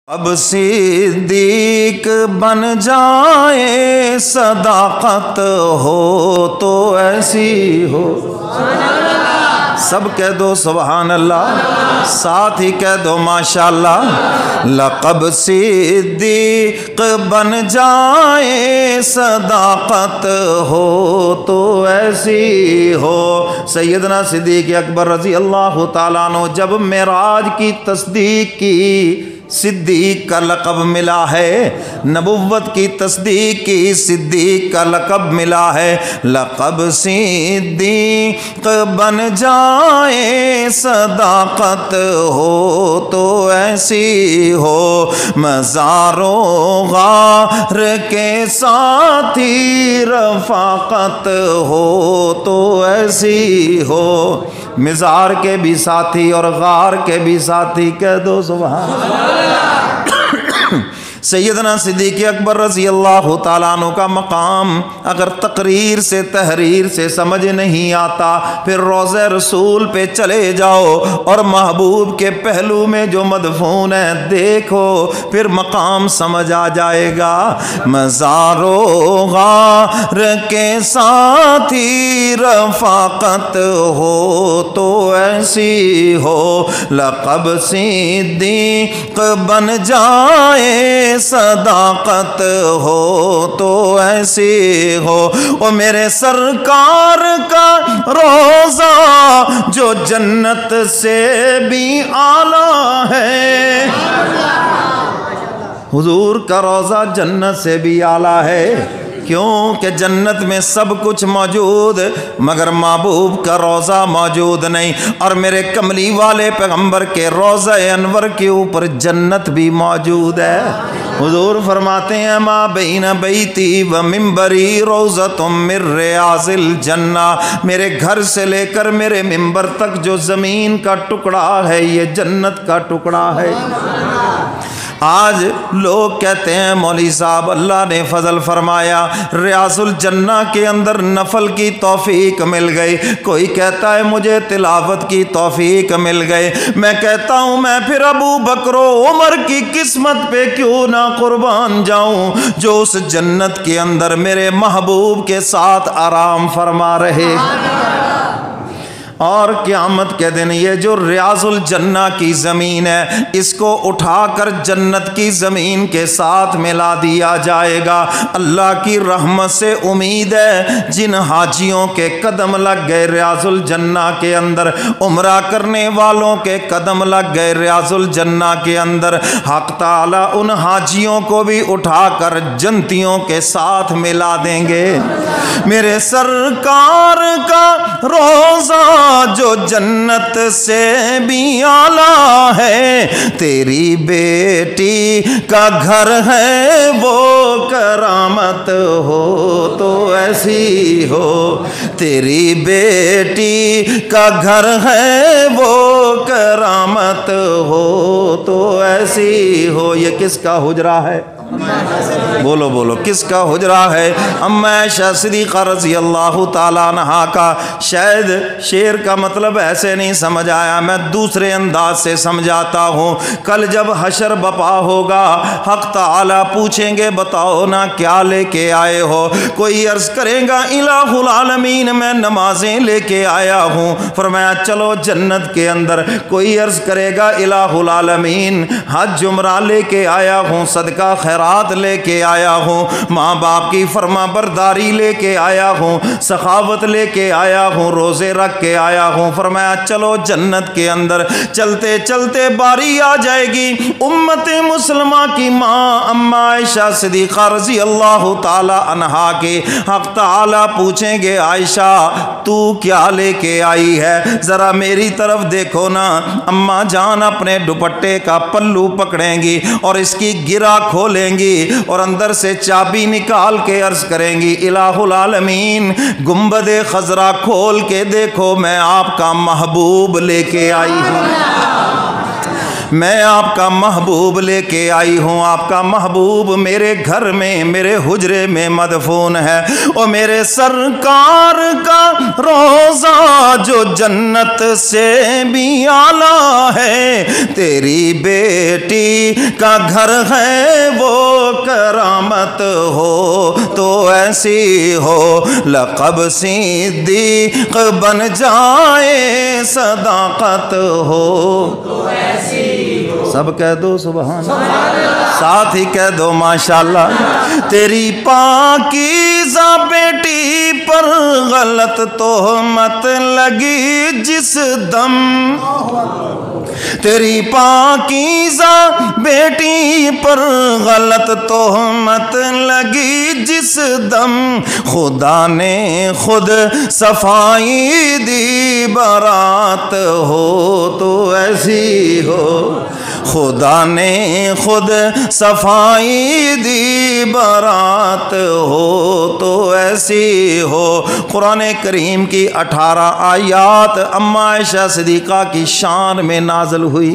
اب صدیق بن جائے صداقت ہو تو ایسی ہو. سب کہہ دو سبحان اللہ، ساتھ ہی کہہ دو ماشاءاللہ. لقب صدیق بن جائے صداقت ہو تو ایسی ہو. سیدنا صدیق اکبر رضی اللہ تعالیٰ عنہ جب معراج کی تصدیق کی، صدیق کا لقب ملا ہے، نبوت کی تصدیق کی، صدیق کا لقب ملا ہے. لقب صدیق بن جائے صداقت ہو تو ایسی ہو. مزار و غار کے ساتھی رفاقت ہو تو ایسی ہو. مزار کے بھی ساتھی اور غار کے بھی ساتھی، کہہ دو سبحان اللہ. سیدنا صدیق اکبر رضی اللہ تعالیٰ عنہ کا مقام اگر تقریر سے تحریر سے سمجھ نہیں آتا، پھر روضہ رسول پہ چلے جاؤ اور محبوب کے پہلو میں جو مدفون ہے دیکھو، پھر مقام سمجھ آ جائے گا. مزار و غار کے ساتھی رفاقت ہو تو ایسی ہو. لقب صدیق بن جائے صداقت ہو تو ایسی ہو. او میرے سرکار کا روضہ جو جنت سے بھی اعلیٰ ہے، حضور کا روضہ جنت سے بھی اعلیٰ ہے. کیوں کہ جنت میں سب کچھ موجود مگر محبوب کا روضہ موجود نہیں. اور میرے کملی والے پیغمبر کے روضہ انور کے اوپر جنت بھی موجود ہے. حضور فرماتے ہیں ما بین بیتی و منبری روضۃ من ریاض الجنہ، میرے گھر سے لے کر میرے منبر تک جو زمین کا ٹکڑا ہے یہ جنت کا ٹکڑا ہے. آج لوگ کہتے ہیں مولوی صاحب اللہ نے فضل فرمایا ریاض الجنہ کے اندر نفل کی توفیق مل گئی، کوئی کہتا ہے مجھے تلاوت کی توفیق مل گئی. میں کہتا ہوں میں پھر ابو بکر و عمر کی قسمت پہ کیوں نہ قربان جاؤں جو اس جنت کے اندر میرے محبوب کے ساتھ آرام فرما رہے. اور قیامت کے دن یہ جو ریاض الجنہ کی زمین ہے اس کو اٹھا کر جنت کی زمین کے ساتھ ملا دیا جائے گا. اللہ کی رحمت سے امید ہے جن حاجیوں کے قدم لگ گئے ریاض الجنہ کے اندر، عمرہ کرنے والوں کے قدم لگ گئے ریاض الجنہ کے اندر، حق تعالی ان حاجیوں کو بھی اٹھا کر جنتیوں کے ساتھ ملا دیں گے. میرے سرکار کا روضہ جو جنت سے بھی اعلیٰ ہے، تیری بیٹی کا گھر ہے وہ کرامت ہو تو ایسی ہو. تیری بیٹی کا گھر ہے وہ کرامت ہو تو ایسی ہو. یہ کس کا حجرہ ہے؟ بولو بولو کس کا حجرہ ہے؟ اما عائشہ صدیقہ رضی اللہ تعالیٰ عنہا کا. شاید شعر کا مطلب ایسے نہیں سمجھ آیا، میں دوسرے انداز سے سمجھاتا ہوں. کل جب حشر بپا ہوگا حق تعالیٰ پوچھیں گے بتاؤ نا کیا لے کے آئے ہو. کوئی عرض کرے گا الہ العالمین میں نمازیں لے کے آیا ہوں، فرمایا چلو جنت کے اندر. کوئی عرض کرے گا الہ العالمین حج عمرہ لے کے آیا ہوں، صدقہ خیرات لے کے آیا ہوں، ماں باپ کی فرما برداری لے کے آیا ہوں، سخاوت لے کے آیا ہوں، روزے رکھ کے آیا ہوں. فرمایا چلو جنت کے اندر. چلتے چلتے باری آ جائے گی امت مسلمہ کی ماں اما عائشہ صدیقہ رضی اللہ تعالی عنہا کے. حق تعالی پوچھیں گے عائشہ تو کیا لے کے آئی ہے؟ ذرا میری طرف دیکھو نا. اما جان اپنے دوپٹے کا پلو پکڑیں گی اور اس کی گرہ کھولیں گی اور اندر سے چابی نکال کے عرض کریں گی الہ العالمین گنبد خضرا کھول کے دیکھو میں آپ کا محبوب لے کے آئی ہوں. میں آپ کا محبوب لے کے آئی ہوں، آپ کا محبوب میرے گھر میں میرے حجرے میں مدفون ہے، اور میرے سرکار کا روضہ جو جنت سے بھی اعلیٰ ہے، تیری بیٹی کا گھر ہے وہ کرامت ہو تو ایسی ہو، لقب صدیق بن جائے صداقت ہو تو ایسی ہو۔ سب کہہ دو سبحان اللہ، ساتھ ہی کہہ دو ماشاءاللہ۔ تیری پاکیزہ بیٹی پر غلط تہمت لگی جس دم، تیری پاکیزہ بیٹی پر غلط تہمت لگی جس دم، خدا نے خود صفائی دی برات ہو تو ایسی ہو، خدا نے خود صفائی دی برات ہو تو ایسی ہو۔ قرآن کریم کی 18 آیات اما عائشہ صدیقہ کی شان میں نازل ہوئی،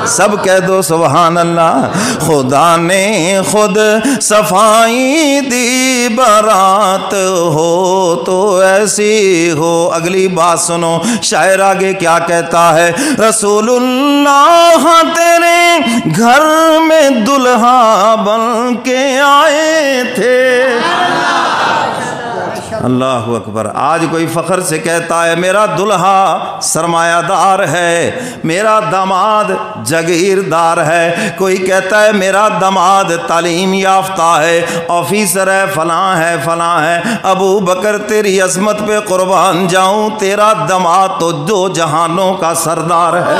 سب کہہ دو سبحان اللہ۔ خدا نے خود صفائی دی برات ہو تو ایسی ہو۔ اگلی بات سنو، شاعر آگے کیا کہتا ہے، رسول اللہ تیرے گھر میں دلہا بن کے آئے تھے۔ اللہ اکبر۔ آج کوئی فخر سے کہتا ہے میرا دلہا سرمایہ دار ہے، میرا داماد جاگیردار ہے، کوئی کہتا ہے میرا داماد تعلیم یافتہ ہے، آفیسر ہے، فلاں ہے فلاں ہے۔ ابو بکر تیری عظمت پہ قربان جاؤں، تیرا داماد تو دو جہانوں کا سردار ہے،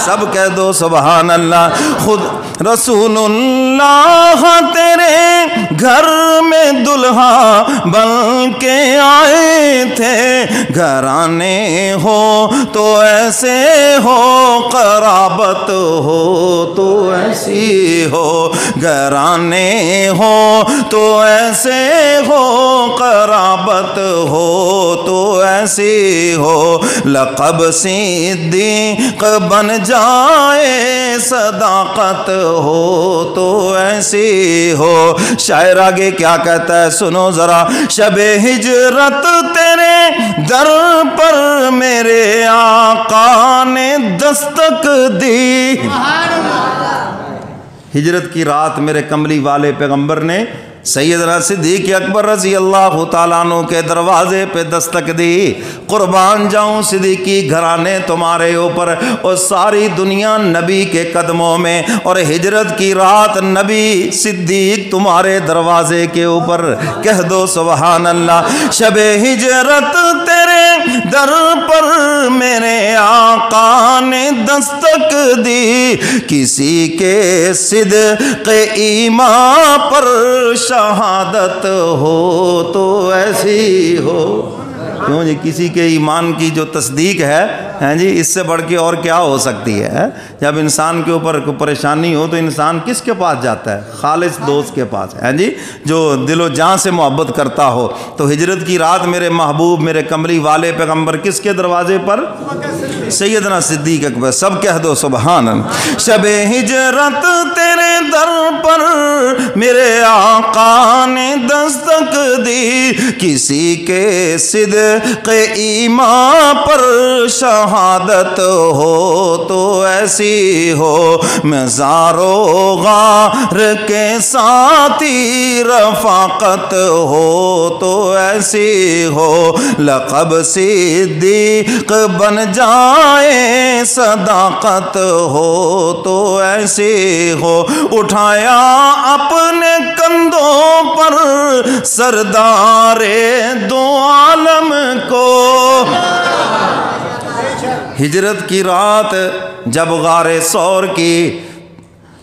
سب کہہ دو سبحان اللہ۔ خود رسول اللہ تیرے گھر میں دلہا بن کے آئے تھے، گھرانے ہو تو ایسے ہو، قرابت ہو تو ایسی ہو، گھرانے ہو تو ایسے ہو، قرابت ہو تو ایسی ہو، لقب صدیق بن جائے صداقت ہو تو ایسی ہو۔ شاعر آگے کیا کہتا ہے سنو ذرا، شب ہجرت تیرے در پر میرے آقا نے دستک دی، ہجرت کی رات میرے کملی والے پیغمبر نے سیدنا صدیق اکبر رضی اللہ تعالیٰ عنہ کے دروازے پہ دستک دی۔ قربان جاؤں صدیقی گھرانے تمہارے اوپر، اور ساری دنیا نبی کے قدموں میں، اور ہجرت کی رات نبی صدیق تمہارے دروازے کے اوپر، کہہ دو سبحان اللہ۔ شب ہجرت تیرے در پر میرے آقا نے دستک دی، کسی کے صدق ایمان پر شہادت ہو تو ایسی ہو۔ کیوں جی، کسی کے ایمان کی جو تصدیق ہے جی، اس سے بڑھ کے اور کیا ہو سکتی ہے؟ جب انسان کے اوپر کوئی پریشانی ہو تو انسان کس کے پاس جاتا ہے؟ خالص دوست کے پاس ہے جی، جو دل و جان سے محبت کرتا ہو۔ تو ہجرت کی رات میرے محبوب میرے کملی والے پیغمبر کس کے دروازے پر؟ سیدنا صدیق اکبر، سب کہہ دو سبحان اللہ۔ شب ہجرت تیرے در پر میرے آقا نے دستک دی، کسی کے صدق ایمان پر شہادت ہو تو ایسی ہو، میں زار و غار کے ساتھی رفاقت ہو تو ایسی ہو، لقب صدیق بن جائے صداقت ہو تو ایسی ہو، اٹھایا اپنے کندھوں پر سردار دو عالم کو۔ ہجرت کی رات جب غار ثور کی